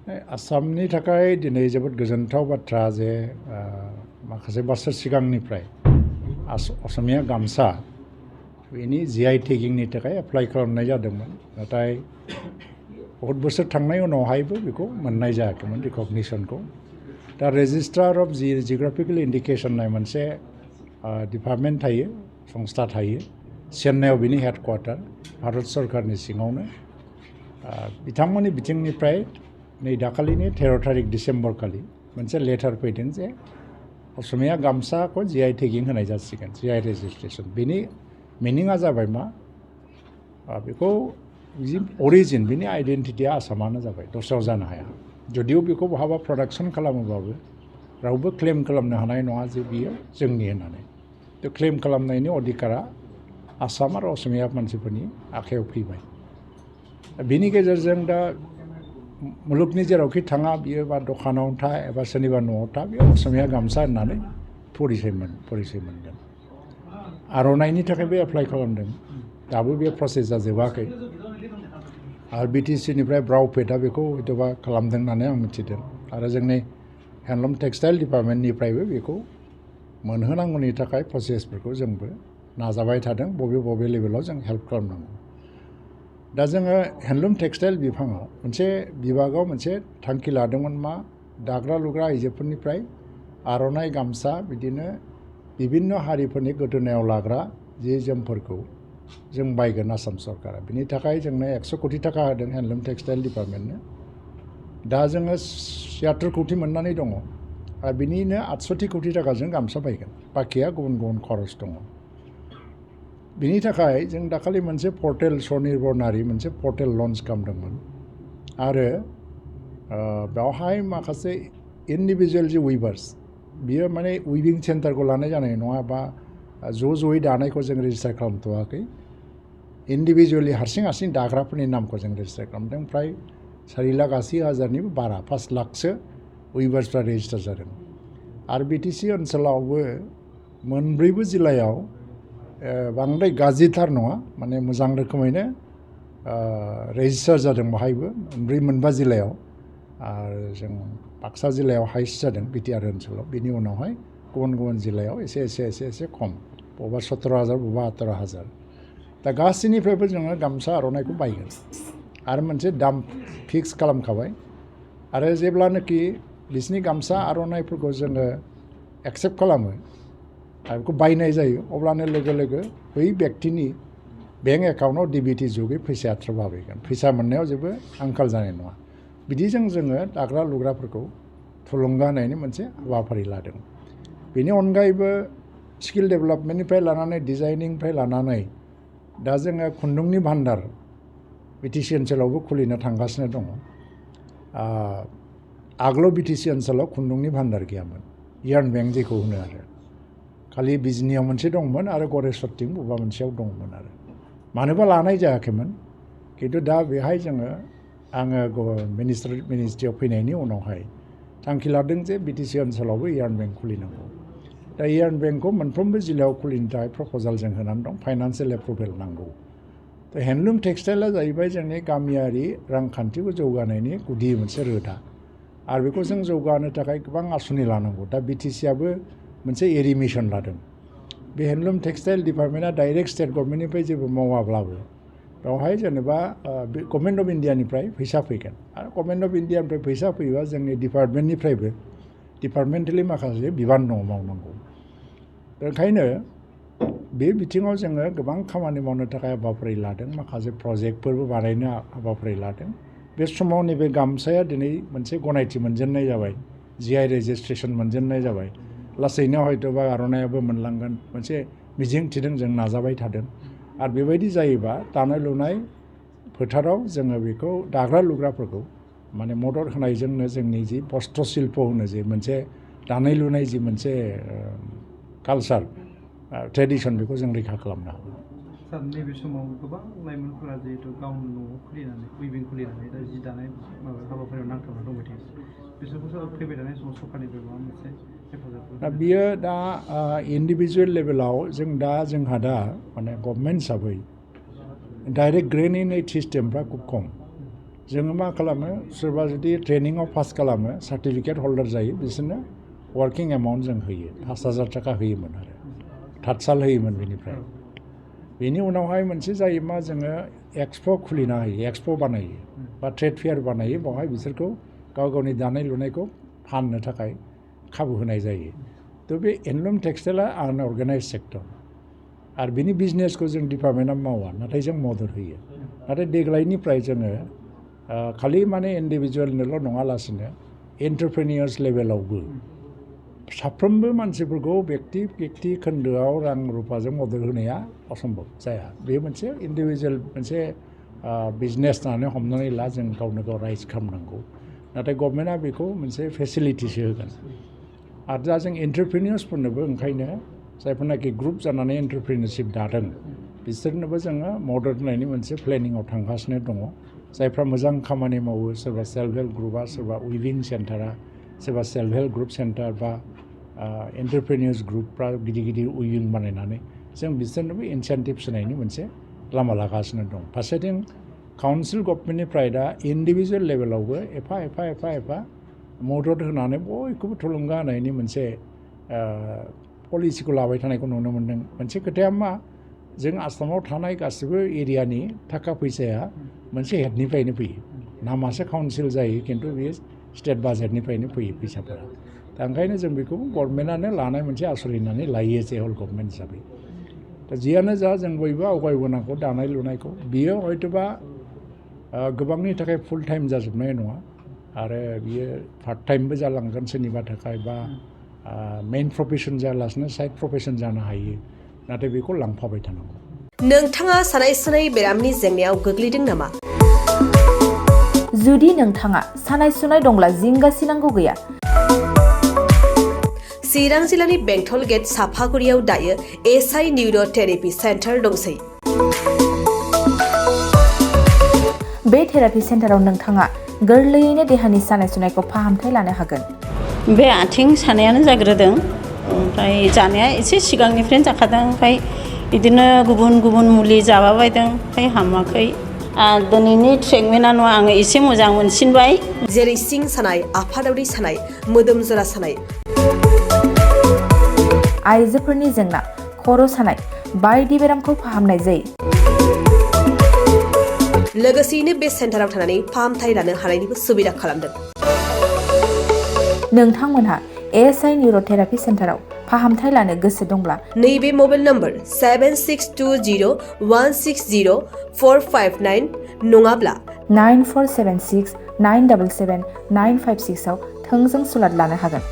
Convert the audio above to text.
आसामनि थाखाय दिनै जोबोद गोजोनथाव बाथ्रा जे माखासे बोसोर सिगांनिफ्राय असमिया गामसा बेनि GI टेगिंनि थाखाय एप्लाइ खालामनाय जादोंमोन नाथाय बहुत बोसोर थांनाय उनावहायबो बेखौ मोननाय जायाखैमोन रिकगनिशनखौ दा रेजिस्ट्रार अफ जिअग्राफिकल इन्डिकेशन होननाय मोनसे डिपार्टमेन्ट थायो संस्था थायो चेन्नाइआव बिनि हेडक्वार्टार भारत सरकारनि सिङावनो बिथांमोननि बिथिंनिफ्राय नै दाखालिनि 13 तारिख डिसेम्बर खालि मोनसे लेटार फैदों जे असमिया गामसाखौ GI टेगिं होनाय जासिगोन GI रेजिस्ट्रेशन बेनि मिनिङा जाबाय मा बेखौ अरिजिन बिनि आइडेन्टिटिया आसामानो जाबाय दस्रायाव जानो हाया जुदिও बेखौ बहाबा प्रडाक्शन खालामोबाबो रावबो क्लेम खालामनो हानाय नङा जे बियो जोंनि होननानै थ' क्लेम खालामनायनि अधिकारा आसाम आरो असमिया मानसिफोरनि आखायाव फैबाय बिनि गेजेरजों दा मुलुगनि जेरावखि थाङा बियो बा दखानाव था एबा सोरनिबा न'आव था बेयाव असमिया गामसा होननानै परिचय मोनगोन आर'नाइनि थाखायबो एप्लाइ खालामदों दाबो बे प्रसेसा जोबाखै आरो BTC निफ्राय ब्राउपेटआ बेखौ हयथ'बा खालामदों होननानै आं मिथिदों आरो जोंनि हेन्डलुम टेक्सटाइल डिपार्टमेन्टनिफ्रायबो बेखौ मोनहोनांगौनि थाखाय प्रसेसफोरखौ जोंबो नाजाबाय थादों बबे लेभेलाव जों हेल्प खालामनांगौ दा जोङो हेन्डलुम टेक्सटाइल बिफाङाव मोनसे बिभागाव मोनसे थांखि लादोंमोन मा दाग्रा लुग्रा आइजोफोरनिफ्राय आर'नाइ गामसा बिदिनो बिभिन्न हारिफोरनि गोदोनायाव लाग्रा जि जोमफोरखौ जों बायगोन आसाम सरकारा बिनि थाखाय जोंनो 100 कोटि थाखा होदों हेन्डलुम टेक्सटाइल डिपार्टमेन्टनो दा जोङो 76 कोटि मोननानै दङ आरो बिनिनो 68 कोटि थाखाजों गामसा बायगोन बाखिया गुबुन गुबुन खरस दङ बिनि थाखाय जों दाखालि मोनसे पर्टेल स्वनिर्भर नारि मोनसे पर्टेल लन्च खालामदोंमोन आरो बेवहाय माखासे इन्डिभिजुवेल जि उइभार्स बियो माने उइभिं सेन्टारखौ लानाय जानाय नङा बा ज'यै दानायखौ जों रेजिस्टार खालामथ'वाखै इन्डिभिजुवेलि हारसिं दाग्राफोरनि नामखौ जों रेजिस्टार खालामदों फ्राय 4,80,000निबो बारा 5 लाखसो उइभार्सफ्रा रेजिस्टार जादों आरो BTC ओनसोलावबो मोनब्रैबो जिल्लायाव बांद्राय गाज्रिथार नङा माने मोजां रोखोमैनो रेजिस्टार जादों बाहायबो मोनबा जिल्लायाव आरो जों बाक्सा जिल्लायाव हाइस्ट जादों BTR ओनसोलाव बिनि उनावहाय गुबुन जिल्लायाव एसे खम बबेबा 17,000 बबेबा 18,000 दा गासैनिफ्रायबो जोङो गामसा आर'नाइखौ बायगोन आरो मोनसे दाम फिक्स खालामखाबाय आरो जेब्लानोखि बिसिनि गामसा आर'नाइफोरखौ जोङो एक्सेप्ट खालामो आरो बेखौ बायनाय जायो अब्लानो लोगो बै व्यक्तिनि बेंक एकाउन्टआव DBT जुगै फैसाया थ्रोब हाबहैगोन फैसा मोननायाव जेबो आंखाल जानाय नङा बिदिजों जोङो दाग्रा लुग्राफोरखौ थुलुंगा होनायनि मोनसे हाबाफारि लादों बेनि अनगायैबो स्किल डेभेलपमेन्टनिफ्राय लानानै डिजाइनिंनिफ्राय लानानै दा जोङो खुन्दुंनि भान्डार BTC ओनसोलावबो खुलिनो थांगासिनो दङ आगोलाव BTC ओनसोलाव खुन्दुंनि भान्डार गैयामोन यार्न बेंक जेखौ होनो आरो खालि बिजनियाव मोनसे दंमोन आरो गरेस्वरथिं बबेबा मोनसेयाव दंमोन आरो मानोबा लानाय जायाखैमोन खिन्थु दा बेहाय आङो मिनिस्ट्रियाव फैनायनि उनावहाय थांखि लादों जे BTC ओनसोलावबो यार्न बेंक खुलिनांगौ दा यार्न बेंकखौ मोनफ्रोमबो जिल्लायाव खुलिनो थाखाय प्रप'जाल जों होनानै दं फाइनान्सियेल एप्रुभेल नांगौ दा हेन्डलुम टेक्सटाइला जाहैबाय जोंनि गामियारि रांखान्थिखौ जौगानायनि गुदि मोनसे रोदा आरो बेखौ जों जौगाहोनो थाखाय गोबां आसुनि लानांगौ दा BTCआबो मोनसे एरि मिशन लादों बे हेन्डलुम टेक्सटाइल डिपार्टमेन्टआ डाइरेक्ट स्टेट गभर्नमेन्टनिफ्राय जेबो मावाब्लाबो बेवहाय जेनेबा गभर्नमेन्ट अफ इन्डियानिफ्राय फैसा फैगोन आरो गभर्नमेन्ट अफ इन्डियानिफ्राय फैसा फैयोबा जोंनि डिपार्टमेन्टनिफ्रायबो डिपार्टमेन्टेलि माखासे बिबान दङ मावनांगौ ओंखायनो बे बिथिङाव जोङो गोबां खामानि मावनो थाखाय हाबाफारि लादों माखासे प्रजेक्टफोरबो बानायनो हाबाफारि लादों बे समाव नैबे गामसाया दिनै मोनसे गनायथि मोनजेननाय जाबाय GI रेजिस्ट्रेशन मोनजेननाय जाबाय लासैनो हयतोबा आर'नाइयाबो मोनलांगोन मोनसे मिजिं थिदों जों नाजाबाय थादों आरो बेबायदि जायोबा दानाय लुनाय फोथाराव जोङो बेखौ दाग्रा लुग्राफोरखौ माने मदद होनायजोंनो जोंनि जि बस्त्र शिल्प होनो जे मोनसे दानाय लुनाय जि मोनसे कालचार ट्रेडिशन बेखौ जों रैखा खालामनो हागोन सार नैबे समाव गोबां लाइमोनफोरा जिहेतु गावनि न'आव खुलिनानै उइभिं खुलिनानै दा जि दानाय हाबाफारियाव नांथाबना दंबाय थायो बिसोरखौ फैबाय थानाय समाव सरकारनिफ्राय माबा मोनसे हेफाजाब दा बियो दा इन्डिभिजुवेल लेभेलाव जोंहा दा माने गभर्नमेन्ट हिसाबै डाइरेक्ट ग्रेन इन एड सिस्टेमफ्रा खुब खम जोङो मा खालामो सोरबा जुदि ट्रेनिङाव पास खालामो सार्टिफिकेट हल्डार जायो बिसोरनो वार्किं एमाउन्ट जों होयो 5,000 थाखा होयोमोन आरो थातसाल होयोमोन बेनिफ्राय बेनि उनावहाय मोनसे जायो मा जोङो एक्सप' खुलिना होयो एक्सप' बानायो बा ट्रेड फेयार बानायो बावहाय बिसोरखौ गाव गावनि दानाय लुनायखौ फाननो थाखाय खाबु होनाय जायो थ' बे हेन्दलुम टेक्सटाइला आनअर्गानाइज सेक्टर आरो बिनि बिजनेसखौ जों डिपार्टमेन्टआ मावा नाथाय जों मदद होयो नाथाय देग्लायनिफ्राय जोङो खालि माने इन्डिभिजुवेलनोल' नङालासिनो एन्टारप्रेनियर्स लेभेलावबो साफ्रोमबो मानसिफोरखौ बेक्ति खोन्दोआव रां रुफाजों मदद होनाया असम्भब जाया बे मोनसे इन्डिभिजुवेल मोनसे बिजनेस होननानै हमनानै ला जों गावनो गाव राइज खालामनांगौ नाथाय गभर्नमेन्टआ बेखौ मोनसे फेसिलिटिसो होगोन आरो दा जों एन्टारप्रेनियर्सफोरनोबो ओंखायनो जायफोरनाखि ग्रुप जानानै एन्टारप्रेनियरशिप दादों बिसोरनोबो जोङो मदद होनायनि मोनसे प्लेनिङाव थांगासिनो दङ जायफ्रा मोजां खामानि मावो सोरबा सेल्फ हेल्प ग्रुपआ सोरबा उइभिं सेन्टारा सोरबा सेल्फ हेल्प ग्रुप सेन्टार बा एन्टारप्रेनियर्स ग्रुपफ्रा गिदिर गिदिर उइभिं बानायनानै जों बिसोरनोबो इनसेन्टिभ्स होनायनि मोनसे लामा लागासिनो दं फारसेथिं काउन्सिल गभर्नमेन्टनिफ्राय दा इन्डिभिजुवेल लेभेलावबो एफा मदद होनानै बयखौबो थुलुंगा होनायनि मोनसे पलिसिखौ लाबाय थानायखौ नुनो मोन्दों मोनसे खोथाया मा जों आसामाव थानाय गासिबो एरियानि थाखा फैसाया मोनसे हेडनिफ्रायनो फैयो नामासो काउन्सिल जायो खिन्थु बेयो स्टेट बाजेटनिफ्रायनो फैयो फैसाफोरा दा ओंखायनो जों बेखौ गभर्नमेन्टआनो लानाय मोनसे आसरि होननानै लायो जे हल गभर्नमेन्ट हिसाबै दा जियानो जा जों बयबो आवगायबोनांगौ दानाय लुनायखौ बियो हयतोबा गोबांनि थाखाय फुल टाइम जाजोबनाय नङा आरो बियो पार्ट टाइमबो जालांगोन सोरनिबा थाखाय बा मेइन प्रफेसन जायालासिनो साइड प्रफेसन जानो हायो नाथाय बेखौ लांफाबाय थानांगौ नोंथाङा सानाय सुनाय बेरामनि जेंनायाव गोग्लैदों नामा जुदि नोंथाङा सानाय सुनाय दंब्ला जिंगासिनांगौ गैया चिरां जिल्लानि बेंटल गेट साफागुरियाव दायो एसआइ निउर' थेरापि सेन्टार दंसै बे थेरापि सेन्टाराव नोंथाङा गोरलैयैनो देहानि सानाय सुनायखौ फाहामथाय लानो हागोन बे आथिं सानायानो जाग्रोदों ओमफ्राय जानाया एसे सिगांनिफ्रायनो जाखादों ओमफ्राय बिदिनो गुबुन मुलि जाबाबायदों ओमफ्राय हामाखै दिनैनि ट्रिटमेन्टआ आङो एसे मोजां मोनसिनबाय जेरै सिं सानाय आफादावरि सानाय मोदोम जरा सानाय आइजोफोरनि जेंना खर' सानाय बायदि बेरामखौ फाहामनाय जायो लोगोसेयैनो बे सेन्टाराव थानानै फाहामथाय लानो हानायनिबो सुबिदा खालामदों नोंथांमोनहा एएसआइ निउर' थेरापि सेन्टाराव फाहामथाय लानो गोसो दंब्ला नैबे मबाइल नम्बर 7620160459 नङाब्ला 9476977956 आव थोंजों सुलाद लानो हागोन